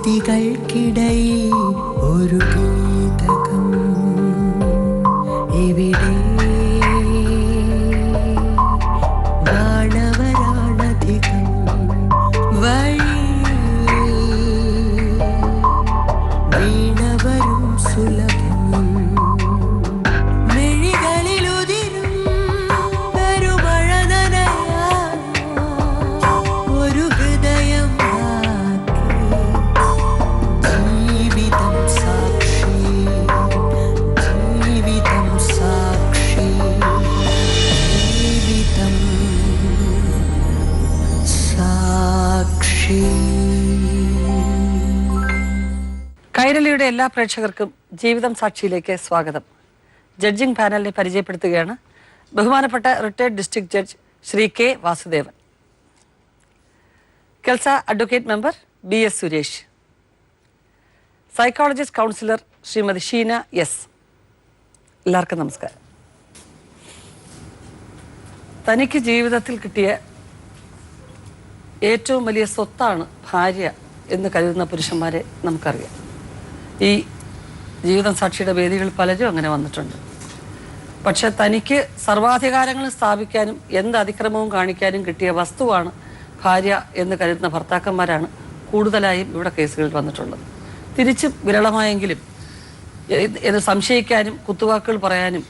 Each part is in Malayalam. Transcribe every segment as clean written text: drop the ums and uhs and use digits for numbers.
സ്മൃതികൾക്കിടയിൽ ഒരു ഗീതകം ഇവിടെ വാണവരാണധികം വഴി വീണവരും സുലഭം മിഴികളിലുതിരും പെരുമഴ നനയാ ഒരു ഹൃദയം ജീവിതം സാക്ഷി ജീവിതം സാക്ഷി ജീവിതം സാക്ഷി. കൈരളിയുടെ എല്ലാ പ്രേക്ഷകർക്കും ജീവിതം സാക്ഷിയിലേക്ക് സ്വാഗതം. ജഡ്ജിംഗ് പാനലിനെ പരിചയപ്പെടുത്തുകയാണ് ബഹുമാനപ്പെട്ട retired district judge Shri K Vasudevan, KELSA advocate member BS Suresh, psychologist councillor Shrimati Sheena S. എല്ലാവർക്കും നമസ്കാരം. തനിക്ക് ജീവിതത്തിൽ കിട്ടിയ ഏറ്റവും വലിയ സ്വത്താണ് ഭാര്യ എന്ന് കരുതുന്ന പുരുഷന്മാരെ നമുക്കറിയാം. ഈ ജീവിതം സാക്ഷിയുടെ വേദികൾ പലരും അങ്ങനെ വന്നിട്ടുണ്ട്. പക്ഷെ തനിക്ക് സർവാധികാരങ്ങളും സ്ഥാപിക്കാനും എന്ത് അതിക്രമവും കാണിക്കാനും കിട്ടിയ വസ്തുവാണ് ഭാര്യ എന്ന് കരുതുന്ന ഭർത്താക്കന്മാരാണ് കൂടുതലായും ഇവിടെ കേസുകളിൽ വന്നിട്ടുള്ളത്. തിരിച്ചും വിരളമായെങ്കിലും എന്ന് സംശയിക്കാനും കുത്തുവാക്കുകൾ പറയാനും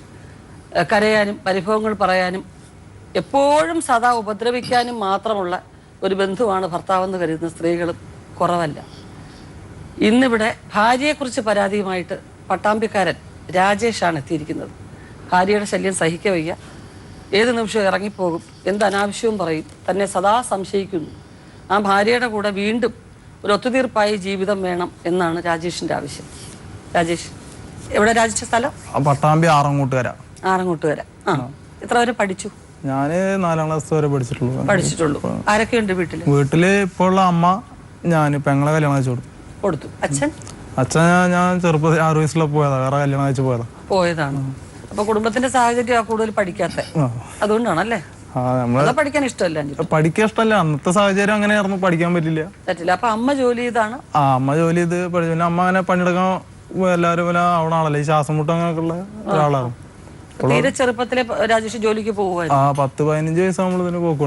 കരയാനും പരിഭവങ്ങൾ പറയാനും എപ്പോഴും സദാ ഉപദ്രവിക്കാനും മാത്രമുള്ള ഒരു ബന്ധുവാണ് ഭർത്താവെന്ന് കരുതുന്ന സ്ത്രീകളും കുറവല്ല. ഇന്നിവിടെ ഭാര്യയെക്കുറിച്ച് പരാതിയുമായിട്ട് പട്ടാമ്പിക്കാരൻ രാജേഷാണ് എത്തിയിരിക്കുന്നത്. ഭാര്യയുടെ ശല്യം സഹിക്കവയ്യ, ഏത് നിമിഷവും ഇറങ്ങിപ്പോകും, എന്ത് അനാവശ്യവും പറയും, തന്നെ സദാ സംശയിക്കുന്നു. ആ ഭാര്യയുടെ കൂടെ വീണ്ടും ഒരു ഒത്തുതീർപ്പായി ജീവിതം വേണം എന്നാണ് രാജേഷിന്റെ ആവശ്യം. രാജേഷ് എവിടെ രാജിച്ച സ്ഥലം? പട്ടാമ്പി ആറങ്ങോട്ടുകര. ആ, എത്ര വരെ പഠിച്ചു? ഞാന് 4ാം ക്ലാസ് വരെ പഠിച്ചിട്ടുള്ളൂ. ആരൊക്കെയുണ്ട് വീട്ടില്? വീട്ടില് ഇപ്പോൾ ഉള്ള അമ്മ, ഞാൻ പെങ്ങളെ കല്യാണം കഴിച്ചു കൊടുത്തു. അച്ഛൻ ഞാൻ ചെറുപ്പത്തിൽ 6 വയസ്സിലെ പോയതാ, വേറെ കല്യാണം കഴിച്ചു പോയതാണ്. അപ്പൊ കുടുംബത്തിന്റെ സാഹചര്യം കൂടുതൽ പഠിക്കാത്ത അതുകൊണ്ടാണല്ലേ? പഠിക്കാൻ ഇഷ്ടമല്ല? പഠിക്കാൻ ഇഷ്ടമല്ല, അന്നത്തെ സാഹചര്യം അങ്ങനെയായിരുന്നു, പഠിക്കാൻ പറ്റില്ല. അപ്പൊ അമ്മ ജോലി ചെയ്താണ്? അമ്മ ജോലി ചെയ്ത് പഠിച്ചു. പിന്നെ അമ്മ അങ്ങനെ പണിയെടുക്കാൻ എല്ലാവരും പോലെ അവിടെ ആണല്ലോ, ഈ ശ്വാസം മുട്ട അങ്ങനെയൊക്കെ ഉള്ള ഒരാളാണ്. തീരെ ചെറുപ്പത്തിലെ രാജേഷ് ജോലിക്ക് പോകുമായിരുന്നു? 10-15 വയസ്സാകുമ്പോൾ ഇതിന് പോക്ക്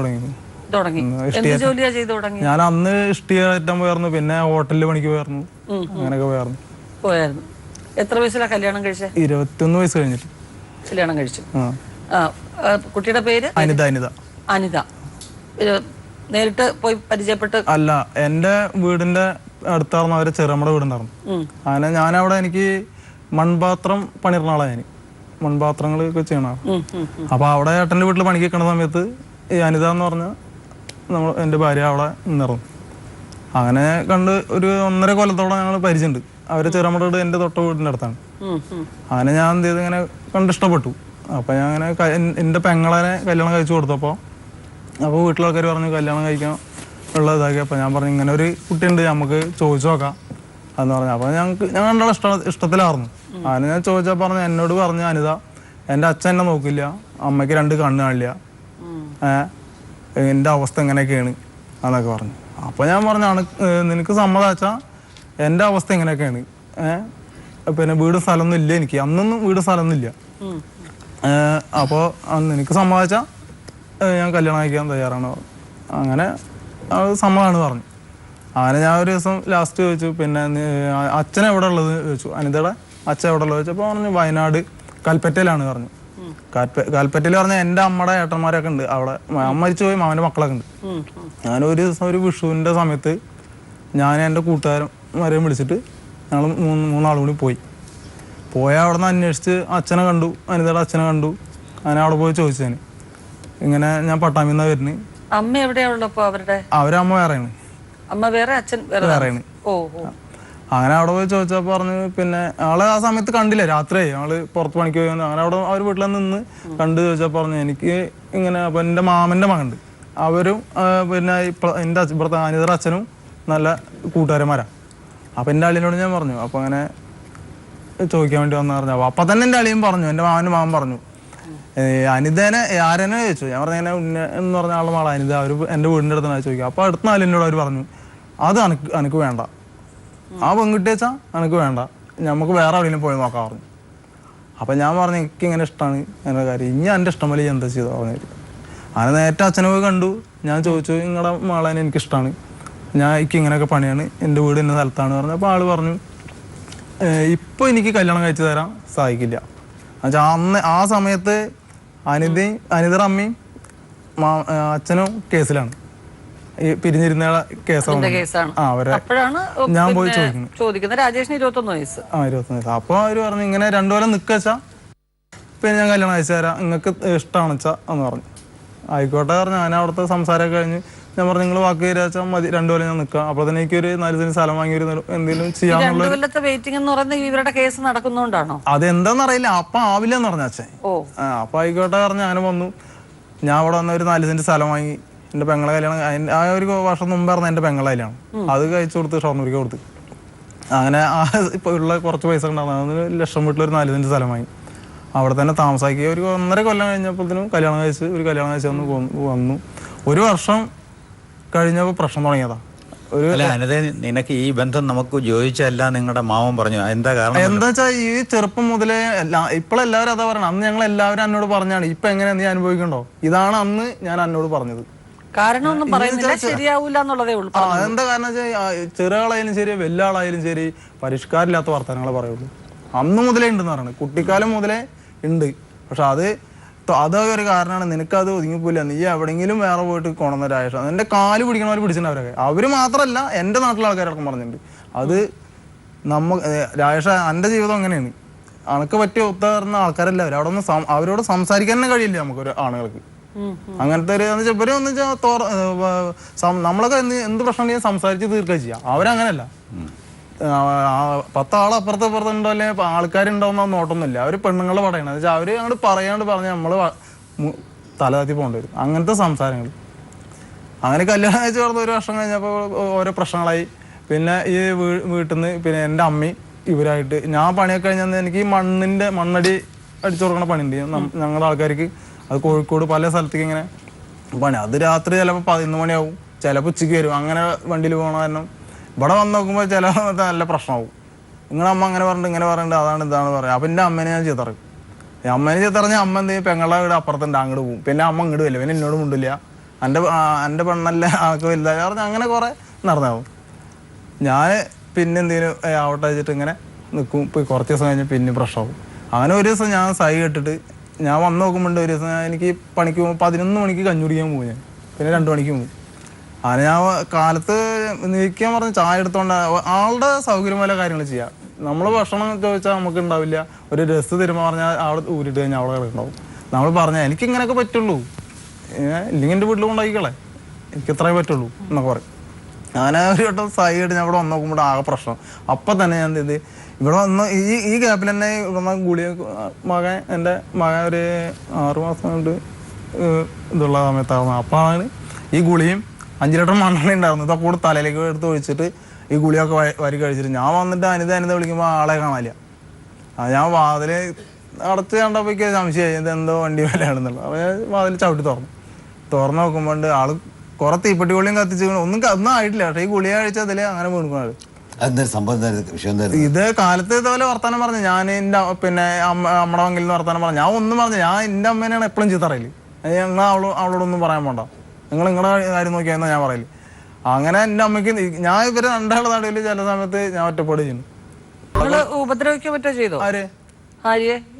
തുടങ്ങി. ഞാൻ അന്ന് ഇഷ്ടിക കയറ്റാൻ പോയായിരുന്നു, പിന്നെ ഹോട്ടലിൽ പണിക്ക് പോയായിരുന്നു, അങ്ങനെയൊക്കെ പോയായിരുന്നു. എത്ര വയസ്സിലാണ് കല്യാണം കഴിച്ചത്? 21 വയസ്സ് കഴിഞ്ഞിട്ട് കല്യാണം കഴിച്ചു. കുട്ടിയുടെ പേര്? അനിത. നേരിട്ട് പോയി പരിചയപ്പെട്ട്? അല്ല, എന്റെ വീടിന്റെ അടുത്തായിരുന്നു അവരെ ചെറുമ്മയുടെ വീടുണ്ടായിരുന്നു. അങ്ങനെ ഞാനവിടെ എനിക്ക് മൺപാത്രം പണിയിരുന്ന ആളാണ്. ഞാൻ മൺപാത്രങ്ങളൊക്കെ ചെയ്യണ. അപ്പൊ അവിടെ ഏട്ടന്റെ വീട്ടിൽ പണിക്ക് വെക്കണ സമയത്ത് ഈ അനിത എന്ന് പറഞ്ഞ എൻ്റെ ഭാര്യ അവിടെ നിന്നിറങ്ങും. അങ്ങനെ കണ്ട് ഒരു 1.5 കൊല്ലത്തോളം ഞങ്ങൾ പരിചയമുണ്ട്. അവരെ ചെറുമ്മയുടെ വീട് എൻ്റെ തൊട്ട വീടിൻ്റെ അടുത്താണ്. അങ്ങനെ ഞാൻ എന്ത് ചെയ്ത് ഇങ്ങനെ കണ്ടിഷ്ടപ്പെട്ടു. അപ്പം ഞാൻ അങ്ങനെ എൻ്റെ പെങ്ങളെ കല്യാണം കഴിച്ചു കൊടുത്തപ്പോൾ വീട്ടിലാൾക്കാർ പറഞ്ഞു കല്യാണം കഴിക്കാൻ ഉള്ള ഇതാക്കി. അപ്പം ഞാൻ പറഞ്ഞു ഇങ്ങനെ ഒരു കുട്ടിയുണ്ട്, നമുക്ക് ചോദിച്ചു നോക്കാം എന്ന് പറഞ്ഞു. അപ്പം ഞാൻ കണ്ടുള്ള ഇഷ്ടത്തിലായിരുന്നു. അങ്ങനെ ഞാൻ ചോദിച്ചാൽ പറഞ്ഞു, എന്നോട് പറഞ്ഞു അനിത, എൻ്റെ അച്ഛൻ എന്നെ നോക്കില്ല, അമ്മയ്ക്ക് 2 കണ്ണ് കാണില്ല, എൻ്റെ അവസ്ഥ എങ്ങനെയൊക്കെയാണ് എന്നൊക്കെ പറഞ്ഞു. അപ്പോൾ ഞാൻ പറഞ്ഞു, നിനക്ക് സമ്മതമാച്ചാൽ എൻ്റെ അവസ്ഥ എങ്ങനെയൊക്കെയാണ്, പിന്നെ വീട് സ്ഥലമൊന്നും ഇല്ല എനിക്ക്, അന്നൊന്നും വീട് സ്ഥലമൊന്നും ഇല്ല. അപ്പോൾ നിനക്ക് സമ്മതമാച്ചാൽ ഞാൻ കല്യാണം കഴിക്കാൻ തയ്യാറാണ് പറഞ്ഞു. അങ്ങനെ സമ്മതമാണ് പറഞ്ഞു. അങ്ങനെ ഞാൻ ഒരു ദിവസം ലാസ്റ്റ് ചോദിച്ചു, പിന്നെ അച്ഛൻ എവിടെ ഉള്ളത് ചോദിച്ചു, അനിതയുടെ അച്ഛൻ എവിടെ ഉള്ളത് ചോദിച്ചപ്പോൾ പറഞ്ഞു വയനാട് കൽപ്പറ്റയിലാണ് പറഞ്ഞു. കൽപ്പറ്റയിൽ പറഞ്ഞാൽ എൻ്റെ അമ്മയുടെ ഏട്ടന്മാരൊക്കെ ഉണ്ട് അവിടെ, അമ്മ മരിച്ചു പോയി, മാമൻ്റെ മക്കളൊക്കെ ഉണ്ട്. ഞാൻ ഒരു ദിവസം ഒരു വിഷുവിൻ്റെ സമയത്ത് ഞാൻ എൻ്റെ കൂട്ടുകാരന്മാരെയും വിളിച്ചിട്ട് ഞങ്ങൾ 3 ആളും കൂടി പോയി അവിടെ നിന്ന് അന്വേഷിച്ച് അച്ഛനെ കണ്ടു, അനിതയുടെ അച്ഛനെ കണ്ടു. അങ്ങനെ അവിടെ പോയി ചോദിച്ചതിന് ഇങ്ങനെ ഞാൻ പട്ടാമ്പിന്നാ വരുന്നത്. അമ്മ എവിടെയാണല്ലോ? അവരെ അമ്മ വേറെയാണ്, അമ്മ വേറെ, അച്ഛൻ വേറെയാണ്. അങ്ങനെ അവിടെ പോയി ചോദിച്ചാൽ പറഞ്ഞു, പിന്നെ ആളെ ആ സമയത്ത് കണ്ടില്ല, രാത്രിയായി, ആള് പുറത്ത് പണിക്ക് പോയി. അങ്ങനെ അവിടെ അവർ വീട്ടിൽ നിന്ന് കണ്ടു ചോദിച്ചാൽ പറഞ്ഞു എനിക്ക് ഇങ്ങനെ. അപ്പം എൻ്റെ മാമൻ്റെ മകനുണ്ട്, അവരും പിന്നെ എൻ്റെ ഇവിടുത്തെ അനിതയുടെ അച്ഛനും നല്ല കൂട്ടുകാരന്മാരാണ്. അപ്പം എൻ്റെ അളിയനോട് ഞാൻ പറഞ്ഞു, അപ്പം അങ്ങനെ ചോദിക്കാൻ വേണ്ടി വന്നു പറഞ്ഞു. അപ്പം തന്നെ എൻ്റെ അളിയൻ പറഞ്ഞു, എൻ്റെ മാമൻ പറഞ്ഞു, അനിതേനെ ആരെന്നെ ചോദിച്ചു. ഞാൻ പറഞ്ഞു ഉന്ന എന്ന് പറഞ്ഞ ആളുടെ മകളെ അനിത, അവർ എൻ്റെ വീടിൻ്റെ അടുത്താണ് ചോദിക്കുക. അപ്പോൾ അടുത്ത നാലിനോട് അവർ പറഞ്ഞു, അത് അനക്ക് വേണ്ട, ആ പെൺകുട്ടി വെച്ചാൽ എനിക്ക് വേണ്ട, നമുക്ക് വേറെ എവിടെയെങ്കിലും പോയി നോക്കാൻ പറഞ്ഞു. അപ്പം ഞാൻ പറഞ്ഞു എനിക്ക് ഇങ്ങനെ ഇഷ്ടമാണ് എന്ന കാര്യം, ഇനി എൻ്റെ ഇഷ്ടം പോലെ എന്താ ചെയ്തു പറഞ്ഞു. അങ്ങനെ നേരത്തെ അച്ഛനെ പോയി കണ്ടു. ഞാൻ ചോദിച്ചു നിങ്ങളുടെ മകളെ എനിക്കിഷ്ടമാണ്, ഞാൻ എനിക്ക് ഇങ്ങനെയൊക്കെ പണിയാണ്, എൻ്റെ വീട് ഇന്ന സ്ഥലത്താണ് പറഞ്ഞു. അപ്പോൾ ആള് പറഞ്ഞു ഇപ്പോൾ എനിക്ക് കല്യാണം കഴിച്ചു തരാൻ സാധിക്കില്ല. എന്നുവെച്ചാൽ അന്ന് ആ സമയത്ത് അനിതയുടെ അമ്മയും അച്ഛനും കേസിലാണ്, ഈ പിരിഞ്ഞിരുന്ന കേസാണ്. ഞാൻ പോയി ചോദിക്കുന്നത് രാജേഷിന് 21 വയസ്സ്. 21 വയസ്സ്. അപ്പോൾ അവര് പറഞ്ഞു ഇങ്ങനെ 2 കൊല്ലം നിൽക്കച്ചാ പിന്നെ ഞാൻ കല്യാണം കഴിച്ചു തരാം, നിങ്ങൾക്ക് ഇഷ്ടമാണെന്ന് വെച്ചാ എന്ന് പറഞ്ഞു. ആയിക്കോട്ടെ പറഞ്ഞു. ഞാൻ അവിടുത്തെ സംസാരമൊക്കെ കഴിഞ്ഞ് ഞാൻ പറഞ്ഞു നിങ്ങൾ വാക്ക് തരാച്ചാൽ മതി, 2 കൊല്ലം ഞാൻ നിൽക്കാം. അപ്പോൾ തന്നെ എനിക്കൊരു 4 സെന്റ് സ്ഥലം വാങ്ങി ഒരു എന്തെങ്കിലും ചെയ്യാനുള്ള. ഇവരുടെ കേസ് നടക്കുന്നോണ്ടാണോ അതെന്താന്നറിയില്ല. അപ്പൊ ആവില്ലെന്ന് പറഞ്ഞ അച്ഛൻ. അപ്പൊ ആയിക്കോട്ടെ പറഞ്ഞു. ഞാൻ വന്നു. ഞാൻ അവിടെ വന്ന ഒരു 4 സെന്റ് സ്ഥലം വാങ്ങി. എൻ്റെ പെങ്ങളെ കല്യാണം ആ ഒരു വർഷം മുമ്പായിരുന്നു എൻ്റെ പെങ്ങളെ കല്യാണം. അത് കഴിച്ചു കൊടുത്ത് ഷൊർണൂർക്ക് കൊടുത്ത്. അങ്ങനെ ഇപ്പൊ ഉള്ള കുറച്ച് പൈസ ഉണ്ടായിരുന്നു, 1 ലക്ഷം വീട്ടിലൊരു 4 സെന്റ് സ്ഥലം വാങ്ങി. അവിടെ തന്നെ താമസാക്കി. ഒരു 1.5 കൊല്ലം കഴിഞ്ഞപ്പോഴത്തേനും കല്യാണം കഴിച്ച് വന്നു. 1 വർഷം കഴിഞ്ഞപ്പോൾ പ്രശ്നം തുടങ്ങിയതാ. നിനക്ക് ഈ ബന്ധം നമുക്ക് യോജിച്ചല്ല നിങ്ങളുടെ മാമൻ പറഞ്ഞു. എന്താ കാരണം? എന്താ വെച്ചാൽ ഈ ചെറുപ്പം മുതലേ ഇപ്പോഴെല്ലാവരും അതാ പറയണം. അന്ന് ഞങ്ങൾ എല്ലാവരും എന്നോട് പറഞ്ഞാണ് ഇപ്പൊ എങ്ങനെ നീ അനുഭവിക്കണ്ടോ, ഇതാണ് അന്ന് ഞാൻ എന്നോട് പറഞ്ഞത്. കാരണമൊന്നും ശരിയാവൂല എന്നുള്ളതേ ഉള്ളൂ. എന്താ കാരണം വെച്ചാൽ ചെറിയ ആളായാലും ശരി വലിയ ആളായാലും ശരി പരിഷ്കാരമില്ലാത്ത വർത്തമാനങ്ങളെ പറയുള്ളൂ. അന്ന് മുതലേ ഉണ്ടെന്ന് പറയുന്നത്, കുട്ടിക്കാലം മുതലേ ഉണ്ട്. പക്ഷെ അതൊരു കാരണമാണ്. നിനക്കത് ഒതുങ്ങിപ്പോയില്ല, നീ എവിടെയെങ്കിലും വേറെ പോയിട്ട് കൊണ്ടുവന്ന രാജേഷ്. എൻ്റെ കാല് പിടിക്കണവർ പിടിച്ചിട്ടുണ്ടവരൊക്കെ. അവര് മാത്രമല്ല എൻ്റെ നാട്ടിലെ ആൾക്കാരടക്കം പറഞ്ഞിട്ടുണ്ട്. അത് രാജേഷ് എൻ്റെ ജീവിതം അങ്ങനെയാണ്, അനക്ക് പറ്റിയ ഒത്തുതീർന്ന ആൾക്കാരല്ല അവർ. അവിടെ ഒന്ന് അവരോട് സംസാരിക്കാൻ തന്നെ കഴിയില്ല നമുക്കൊരു ആണുങ്ങൾക്ക്. അങ്ങനത്തെ ഒരു ഇവരൊന്ന് നമ്മളൊക്കെ എന്ത് പ്രശ്നം സംസാരിച്ച് തീർക്കുക ചെയ്യാം. അവരങ്ങനല്ല. 10 ആൾ അപ്പുറത്ത് ഇപ്പുറത്തുണ്ടോ അല്ലെ ആൾക്കാരുണ്ടോന്നോ നോട്ടൊന്നുമില്ല. അവര് പെണ്ണുങ്ങളെ പറയണത് വെച്ചാൽ അവര് അങ്ങോട്ട് പറയാണ്ട് പറഞ്ഞ് നമ്മള് തലതാത്തി പോകേണ്ടി വരും. അങ്ങനത്തെ സംസാരങ്ങൾ. അങ്ങനെ കല്യാണം കഴിച്ച് പറഞ്ഞ 1 വർഷം കഴിഞ്ഞപ്പോൾ ഓരോ പ്രശ്നങ്ങളായി. പിന്നെ ഈ വീട്ടിൽ നിന്ന് പിന്നെ എൻ്റെ അമ്മയും ഇവരായിട്ട് ഞാൻ പണിയൊക്കെ കഴിഞ്ഞാൽ എനിക്ക് ഈ മണ്ണടി അടിച്ചു കൊടുക്കണ പണിയുണ്ട് ഞങ്ങളുടെ ആൾക്കാർക്ക്. അത് കോഴിക്കോട് പല സ്ഥലത്തേക്ക് ഇങ്ങനെ പണി. അത് രാത്രി ചിലപ്പോൾ 11 മണിയാവും, ചിലപ്പോൾ ഉച്ചയ്ക്ക് വരും. അങ്ങനെ വണ്ടിയിൽ പോകണ കാരണം ഇവിടെ വന്ന് നോക്കുമ്പോൾ ചില നല്ല പ്രശ്നമാവും. നിങ്ങളുടെ അമ്മ അങ്ങനെ പറഞ്ഞിട്ട് ഇങ്ങനെ പറഞ്ഞിട്ട് അതാണ് ഇതാണ് പറയാം. അപ്പം എൻ്റെ അമ്മേനെ ഞാൻ ചീത്തറക്കും. അമ്മേനെ ചീത്തറിഞ്ഞാൽ അമ്മ എന്ത് ചെയ്യും, പെങ്ങളുടെ വീട് അപ്പുറത്തുണ്ട്, അങ്ങോട്ട് പോകും. പിന്നെ അമ്മ ഇങ്ങോട്ട് വരില്ല, പിന്നെ എന്നോട് മുണ്ടില്ല. എൻ്റെ പെണ്ണല്ലേ ആൾക്ക് വലുതായി പറഞ്ഞ് അങ്ങനെ കുറേ നടന്നാവും. ഞാൻ പിന്നെ എന്തെങ്കിലും ആവട്ടെ വെച്ചിട്ട് ഇങ്ങനെ നിൽക്കും. ഇപ്പോൾ കുറച്ച് ദിവസം കഴിഞ്ഞ് പിന്നെ പ്രശ്നമാവും. അങ്ങനെ ഒരു ദിവസം ഞാൻ സൈ കെട്ടിട്ട് ഞാൻ വന്ന് നോക്കുമ്പോണ്ട് ഒരു ദിവസം എനിക്ക് പണിക്ക് പോകുമ്പോൾ 11 മണിക്ക് കഞ്ഞി കുടിക്കാൻ പോകും ഞാൻ. പിന്നെ 2 മണിക്ക് പോകും. അങ്ങനെ ഞാൻ കാലത്ത് നിൽക്കാൻ പറഞ്ഞ് ചായ എടുത്തോണ്ട് ആളുടെ സൗകര്യം പോലെ കാര്യങ്ങൾ ചെയ്യാം. നമ്മൾ ഭക്ഷണം ചോദിച്ചാൽ നമുക്ക് ഉണ്ടാവില്ല. ഒരു ഡ്രസ്സ് തരുമ്പോൾ പറഞ്ഞാൽ അവിടെ ഊരിട്ട് കഴിഞ്ഞാൽ അവിടെ കിടക്കുണ്ടാവും. നമ്മൾ പറഞ്ഞാൽ എനിക്ക് ഇങ്ങനെയൊക്കെ പറ്റുള്ളൂ, ഇല്ലെങ്കിൽ എൻ്റെ വീട്ടിൽ കൊണ്ടായിക്കളെ, എനിക്ക് ഇത്രേ പറ്റുള്ളൂ എന്നൊക്കെ പറയും. അങ്ങനെ ഒരു വട്ടം സൈഡ് ഞാൻ ഇവിടെ വന്ന് നോക്കുമ്പോൾ ആകെ പ്രശ്നം. അപ്പം തന്നെ ഞാൻ എന്ത് ഇവിടെ വന്ന് ഈ ഗ്യാപ്പിൽ തന്നെ ഗുളിക എൻ്റെ മകൻ ഒരു 6 മാസം കൊണ്ട് ഇതുള്ള സമയത്താകുന്നത്. അപ്പോഴാണ് ഈ ഗുളിയും 5 ലിറ്റർ മണ്ണെണ്ണ ഉണ്ടായിരുന്നു. ഇതൊക്കെ കൂടെ തലയിലേക്ക് എടുത്ത് ഒഴിച്ചിട്ട് ഈ ഗുളിയൊക്കെ വരി കഴിച്ചിട്ട് ഞാൻ വന്നിട്ട് അനിത വിളിക്കുമ്പോൾ ആളെ കാണാനില്ല. ഞാൻ വാതില് അടച്ച് കണ്ടപ്പോഴേക്ക് സംശയമായി ഇത് എന്തോ വണ്ടി വിലയാണെന്നുള്ളത്. അപ്പോൾ ഞാൻ വാതിൽ ചവിട്ടി തുറന്ന് നോക്കുമ്പോൾ ആള് കുറെ തീപ്പെട്ടി ഗുളിയും കത്തിച്ച് ഒന്നും ആയിട്ടില്ല. പക്ഷേ ഈ ഗുളിയ കഴിച്ചാൽ അതിൽ അങ്ങനെ വീണിക്കുന്നത്. ഇത് കാലത്ത് ഇതുപോലെ വർത്താനം പറഞ്ഞു. ഞാൻ എൻ്റെ പിന്നെ അമ്മയുടെ വങ്കിൽ നിന്ന് വർത്താനം പറഞ്ഞു. ഞാൻ ഒന്നും പറഞ്ഞു, ഞാൻ എൻ്റെ അമ്മേനെയാണ് എപ്പോഴും ചീത്ത അറിയില്ല. ഞങ്ങൾ അവളോടൊന്നും പറയാൻ പോണ്ട, നിങ്ങളുടെ കാര്യം നോക്കിയാൽ ഞാൻ പറയില്ല. അങ്ങനെ എൻ്റെ അമ്മയ്ക്ക് ഞാൻ ഇവര് 2 ആളുടെ നടുവിൽ ചില സമയത്ത് ഞാൻ ഒറ്റപ്പാട് ചെയ്യുന്നു. ഉപദ്രവിക്കാൻ പറ്റോ ചെയ്തോ?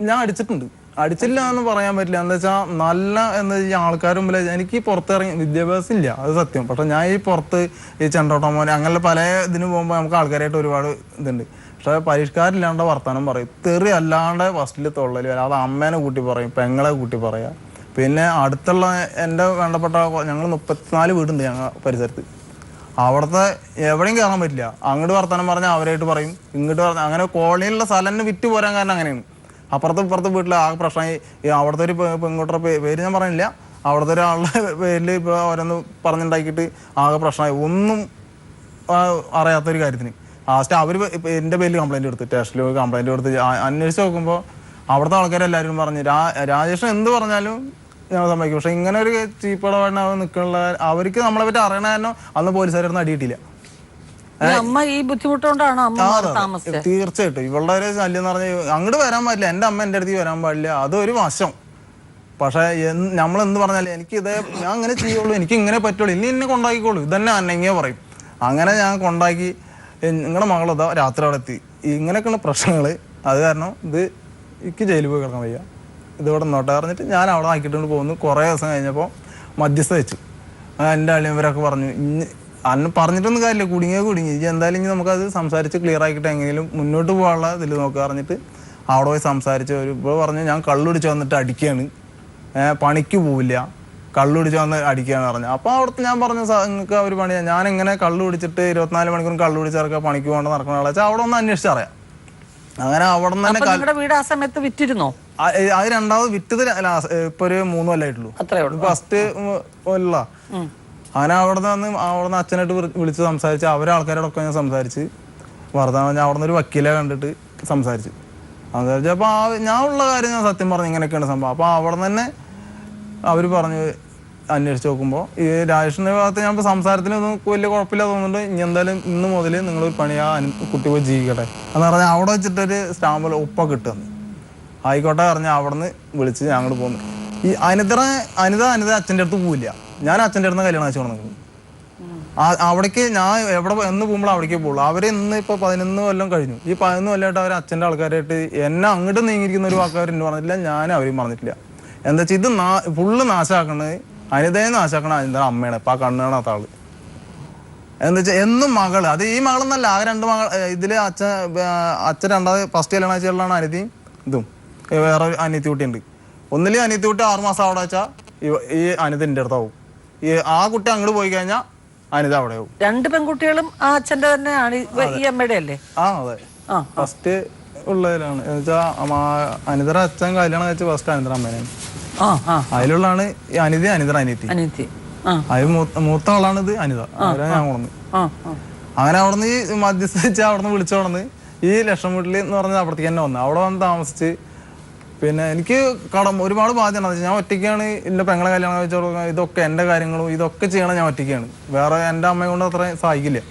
ഞാൻ അടിച്ചിട്ടുണ്ട്. അടിച്ചില്ല എന്ന് പറയാൻ പറ്റില്ല. എന്താ വെച്ചാൽ എന്താ ഈ ആൾക്കാരും മുമ്പിൽ എനിക്ക് പുറത്തിറങ്ങി വിദ്യാഭ്യാസം ഇല്ല, അത് സത്യം. പക്ഷെ ഞാൻ ഈ പുറത്ത് ഈ ചെണ്ടോട്ടമോനെ അങ്ങനെ പല ഇതിന് പോകുമ്പോൾ നമുക്ക് ആൾക്കാരായിട്ട് ഒരുപാട് ഇതുണ്ട്. പക്ഷെ പരിഷ്കാരമില്ലാണ്ട് വർത്താനം പറയും, തെറി അല്ലാണ്ട് ഫസ്റ്റിൽ തൊള്ളൽ വരാം. അത് അമ്മേനെ കൂട്ടി പറയും, പെങ്ങളെ കൂട്ടി പറയാം. പിന്നെ അടുത്തുള്ള എൻ്റെ വേണ്ടപ്പെട്ട ഞങ്ങൾ 34 വീടുണ്ട് ഞങ്ങൾ പരിസരത്ത്. അവിടുത്തെ എവിടെയും കയറാൻ പറ്റില്ല. അങ്ങോട്ട് വർത്താനം പറഞ്ഞാൽ അവരായിട്ട് പറയും, ഇങ്ങോട്ട് പറഞ്ഞാൽ അങ്ങനെ കോളനിയിലുള്ള സ്ഥലം വിറ്റ് പോരാൻ കാരണം അങ്ങനെയാണ്. ഇപ്പുറത്തെ വീട്ടിൽ ആകെ പ്രശ്നമായി. അവിടുത്തെ ഒരു പെൺകുട്ടിയുടെ പേര് ഞാൻ പറഞ്ഞില്ല, അവിടുത്തെ ഒരാളുടെ പേരിൽ ഇപ്പോൾ ഓരോന്ന് പറഞ്ഞുണ്ടാക്കിയിട്ട് ആകെ പ്രശ്നമായി. ഒന്നും അറിയാത്തൊരു കാര്യത്തിന് ലാസ്റ്റ് അവർ എൻ്റെ പേരിൽ കംപ്ലൈൻറ്റ് കൊടുത്ത്, സ്റ്റേഷനിൽ പോയി കംപ്ലൈൻറ്റ് കൊടുത്ത് അന്വേഷിച്ച് നോക്കുമ്പോൾ അവിടുത്തെ ആൾക്കാരെല്ലാവരും പറഞ്ഞ് രാജേഷൻ എന്ത് പറഞ്ഞാലും ഞങ്ങൾ സമ്മതിക്കും. പക്ഷെ ഇങ്ങനെ ഒരു ചീപ്പടപാടിന് അവർ നിൽക്കാനുള്ള അവർക്ക് നമ്മളെ പറ്റി അറിയണ കാരണം അന്ന് പോലീസുകാരൊന്നും അടിയിട്ടില്ല. അമ്മ ഈ ബുദ്ധിമുട്ടുകൊണ്ടാണ് അമ്മ താമസിച്ചത്. തീർച്ചയായിട്ടും ഇവളുടെ ഒരു ശല്യം എന്ന് പറഞ്ഞാൽ അങ്ങോട്ട് വരാൻ പാടില്ല, എൻ്റെ അമ്മ എൻ്റെ അടുത്തേക്ക് വരാൻ പാടില്ല, അതൊരു വശം. പക്ഷേ നമ്മളെന്ത് പറഞ്ഞാലും എനിക്ക് ഞാൻ അങ്ങനെ ചെയ്യുള്ളൂ, എനിക്ക് ഇങ്ങനെ പറ്റുള്ളൂ, ഇനി എന്നെ കൊണ്ടാക്കിക്കോളൂ, ഇതന്നെ അന്നെങ്ങിയ പറയും. അങ്ങനെ ഞാൻ കൊണ്ടാക്കി നിങ്ങളുടെ മകളിതാ രാത്രി അവിടെ എത്തി, ഇങ്ങനെയൊക്കെയുള്ള പ്രശ്നങ്ങൾ. അത് കാരണം എനിക്ക് ജയിലിൽ പോയി കിടക്കാൻ വയ്യ, ഇതിവിടെ നോട്ടെ പറഞ്ഞിട്ട് ഞാൻ അവിടെ ആക്കിയിട്ടുണ്ട് പോകുന്നു. കുറേ ദിവസം കഴിഞ്ഞപ്പോൾ മധ്യസ്ഥ വെച്ചു. എൻ്റെ അളിയവരൊക്കെ പറഞ്ഞു, അന്ന് പറഞ്ഞിട്ടൊന്നും കാര്യമില്ല, കുടുങ്ങി എന്തായാലും ഇനി നമുക്കത് സംസാരിച്ച് ക്ലിയർ ആക്കിയിട്ട് എങ്ങനെയും മുന്നോട്ട് പോകാനുള്ള ഇതിൽ നോക്കുക പറഞ്ഞിട്ട് അവിടെ പോയി സംസാരിച്ച് ഇപ്പോൾ പറഞ്ഞു ഞാൻ കള്ളുടിച്ച് വന്നിട്ട് അടിക്കുകയാണ്, പണിക്ക് പോവില്ല, കള്ളുടിച്ച് വന്ന് അടിക്കുകയെന്ന് പറഞ്ഞു. അപ്പോൾ അവിടുത്തെ ഞാൻ പറഞ്ഞു നിങ്ങൾക്ക് ഒരു പണിയാണ്, ഞാൻ എങ്ങനെ കള്ളു പിടിച്ചിട്ട് 24 മണിക്കൂറും കള്ളു പിടിച്ചിറക്കുക പണിക്ക് പോകേണ്ട നടക്കുന്ന ആളെ വെച്ചാൽ അവിടെ ഒന്ന് അന്വേഷിച്ചറിയാം. അങ്ങനെ അവിടെ നിന്ന് തന്നെ വീട് ആ സമയത്ത് വിറ്റിരുന്നോ? അത് രണ്ടാമത് വിറ്റത് ഇപ്പൊ ഒരു 3 കൊല്ലമായിട്ടുള്ളൂ, ഫസ്റ്റ് അല്ല. അങ്ങനെ അവിടെ നിന്ന് അച്ഛനായിട്ട് വിളിച്ച് സംസാരിച്ച് അവരെ ആൾക്കാരോടൊക്കെ ഞാൻ സംസാരിച്ച് വർദ്ധമാനം അവിടെ നിന്ന് ഒരു വക്കീലെ കണ്ടിട്ട് സംസാരിച്ചു. അപ്പോൾ ഞാൻ ഉള്ള കാര്യം ഞാൻ സത്യം പറഞ്ഞു ഇങ്ങനെയൊക്കെയാണ് സംഭവം. അപ്പോൾ അവിടെ തന്നെ അവർ പറഞ്ഞു അന്വേഷിച്ച് നോക്കുമ്പോൾ ഈ രാജേഷിൻ്റെ ഭാഗത്ത് ഞാൻ ഇപ്പോൾ സംസാരത്തിനൊന്നും വലിയ കുഴപ്പമില്ല തോന്നുന്നുണ്ട്. ഇനി എന്തായാലും ഇന്ന് മുതൽ നിങ്ങളൊരു പണിയാ കുട്ടി പോയി ജീവിക്കട്ടെ എന്ന് പറഞ്ഞാൽ അവിടെ വെച്ചിട്ടൊരു സ്റ്റാമ്പിൽ ഒപ്പൊക്കെ കിട്ടുന്നു. ആയിക്കോട്ടെ പറഞ്ഞാൽ അവിടെ നിന്ന് വിളിച്ച് ഞങ്ങൾ പോന്നു. ഈ അനിത അച്ഛൻ്റെ അടുത്ത് പോവില്ല, ഞാൻ അച്ഛൻ്റെ അടുത്ത് കല്യാണം കഴിച്ചു കൊടുക്കുന്നത്. അവിടേക്ക് ഞാൻ എവിടെ എന്ന് പോകുമ്പോൾ അവിടേക്ക് പോകുള്ളൂ. അവർ ഇന്ന് ഇപ്പോൾ 11 കൊല്ലം കഴിഞ്ഞു. ഈ 11 കൊല്ലമായിട്ട് അവർ അച്ഛൻ്റെ ആൾക്കാരായിട്ട് എന്നെ അങ്ങോട്ട് നീങ്ങിയിരിക്കുന്ന ഒരു വാക്കാർ എന്നെ പറഞ്ഞിട്ടില്ല, ഞാൻ അവരെയും പറഞ്ഞിട്ടില്ല. എന്താ വെച്ചാൽ ഇത് ഫുള്ള് നാശാക്കണത് അനിതയെ നാശാക്കണ അനിത അമ്മയാണ്. ഇപ്പം ആ കണ്ണ് കാണാത്ത ആള് എന്താ വെച്ചാൽ എന്നും മകള്, അത് ഈ മകളെന്നല്ല, ആ 2 മകൾ ഇതില് അച്ഛൻ രണ്ടാമത് ഫസ്റ്റ് കല്യാണം വെച്ചാലാണ് അനിതയും ഇതും വേറെ അനിയത്തി കുട്ടിയുണ്ട്. ഒന്നില് അനിയത്തി കുട്ടി 6 മാസം അവിടെ വെച്ചാൽ ഈ അനിത എൻ്റെ അടുത്താവും. ആ കുട്ടി അങ്ങോട്ട് പോയി കഴിഞ്ഞാൽ അനിത അവിടെ ആവും. 2 പെൺകുട്ടികളും ആ അച്ഛൻ്റെ തന്നെയാണ് ഈ അമ്മയുടെ അല്ലേ? അതെ, ഫസ്റ്റ് ഉള്ളതിലാണ്. എന്നുവെച്ചാൽ അനിതയുടെ അച്ഛൻ കല്യാണം കഴിച്ച ഫസ്റ്റ് അനിതയുടെ അമ്മേനാണ്. അതിലുള്ളതാണ് ഈ അനിതയുടെ അനിയത്തി. അതിൽ മൂത്ത ആളാണ് ഇത് അനിത. അവരെ ഞാൻ കൊണ്ടു. അങ്ങനെ അവിടെ നിന്ന് ഈ മധ്യസ്ഥ വെച്ചാൽ അവിടെ നിന്ന് വിളിച്ചോടന്ന് ഈ ലക്ഷം വീട്ടിൽ എന്ന് പറഞ്ഞാൽ അവിടത്തേക്ക് തന്നെ വന്നു. അവിടെ വന്ന് താമസിച്ച് പിന്നെ എനിക്ക് ഒരുപാട് ബാധ്യത. ഞാൻ ഒറ്റയ്ക്കാണ് എൻ്റെ പെങ്ങളെ കല്യാണം കഴിച്ചു കൊടുക്കുക, ഇതൊക്കെ എൻ്റെ കാര്യങ്ങളും ഇതൊക്കെ ചെയ്യണം ഞാൻ ഒറ്റയ്ക്കാണ്. വേറെ എൻ്റെ അമ്മയെ കൊണ്ട് അത്രയും സഹായിക്കില്ല.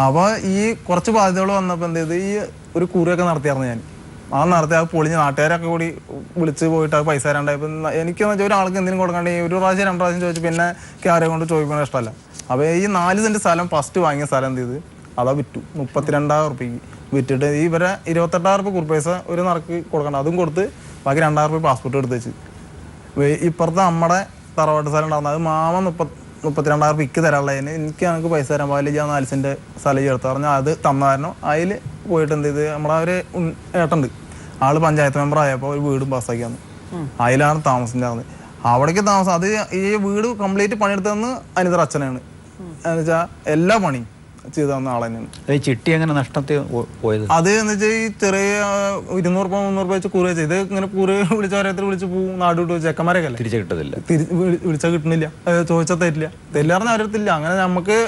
അപ്പോൾ ഈ കുറച്ച് ബാധ്യതകൾ വന്നപ്പോൾ എന്ത് ചെയ്ത് ഈ ഒരു കുറിയൊക്കെ നടത്തിയായിരുന്നു ഞാൻ. നടത്തി അത് പൊളിഞ്ഞ് നാട്ടുകാരൊക്കെ കൂടി വിളിച്ച് പോയിട്ട് അത് പൈസ തരാണ്ടായപ്പോൾ എനിക്കെന്ന് വെച്ചാൽ ഒരാൾക്ക് എന്തെങ്കിലും കൊടുക്കാണ്ട് ഒരു പ്രാവശ്യം 2 പ്രാവശ്യം ചോദിച്ചു. പിന്നെ ആരെ കൊണ്ട് ചോദിക്കുന്നത് ഇഷ്ടമല്ല. അപ്പോൾ ഈ 4 സെന്റ് സ്ഥലം ഫസ്റ്റ് വാങ്ങിയ സ്ഥലം എന്ത് ചെയ്ത് അതാ വിറ്റു. 32,000 റുപ്യക്ക് വിറ്റിട്ട് ഇവരെ 28,000 റുപ്യ കുറിപ്പൈസ ഒരു നടക്ക് കൊടുക്കണ്ട, അതും കൊടുത്ത് ബാക്കി 2,000 റുപ്യ പാസ്പോർട്ട് എടുത്ത് വെച്ച്. ഇപ്പുറത്തെ നമ്മുടെ തറവാട്ട് സ്ഥലം ഉണ്ടാകുന്നത് അത് മാമ 32,000 റുപ്യ ഇക്ക് തരാനുള്ളതിന് എനിക്ക് പൈസ തരാൻ പാടില്ല, ഞാൻ 4 സെന്റ് സ്ഥലം ചേർത്ത് പറഞ്ഞാൽ അത് തന്ന കാരണം അതിൽ പോയിട്ട് എന്ത് ചെയ്ത് നമ്മളെ ഒരു ഏട്ടുണ്ട് ആള് പഞ്ചായത്ത് മെമ്പർ ആയപ്പോൾ ഒരു വീടും പാസ്സാക്കി തന്നു. അതിലാണ് താമസിച്ചിരുന്നത്. അവിടേക്ക് താമസം അത് ഈ വീട് കംപ്ലീറ്റ് പണിയെടുത്തതെന്ന് അനിതയുടെ അച്ഛനാണ്. എന്ന് വെച്ചാൽ എല്ലാ പണിയും ചെയ്തു തന്ന ആൾ തന്നെയാണ്. ചിട്ടി എങ്ങനെ നഷ്ടത്തിൽ പോയത്? അത് എന്ന് വെച്ചാൽ ഈ ചെറിയ 200 രൂപ 300 രൂപ വെച്ച് കുറി വെച്ചാൽ ഇത് ഇങ്ങനെ കുറി വിളിച്ചവരത്തിൽ വിളിച്ച് പോകും. നാട് വിട്ട് ചെക്കന്മാരൊക്കെ അല്ലേ തിരിച്ചു കിട്ടത്തില്ല, വിളിച്ചാൽ കിട്ടുന്നില്ല, ചോദിച്ചാൽ തരില്ല, തെല്ലാറിന് അവരത്തില്ല. അങ്ങനെ നമുക്ക്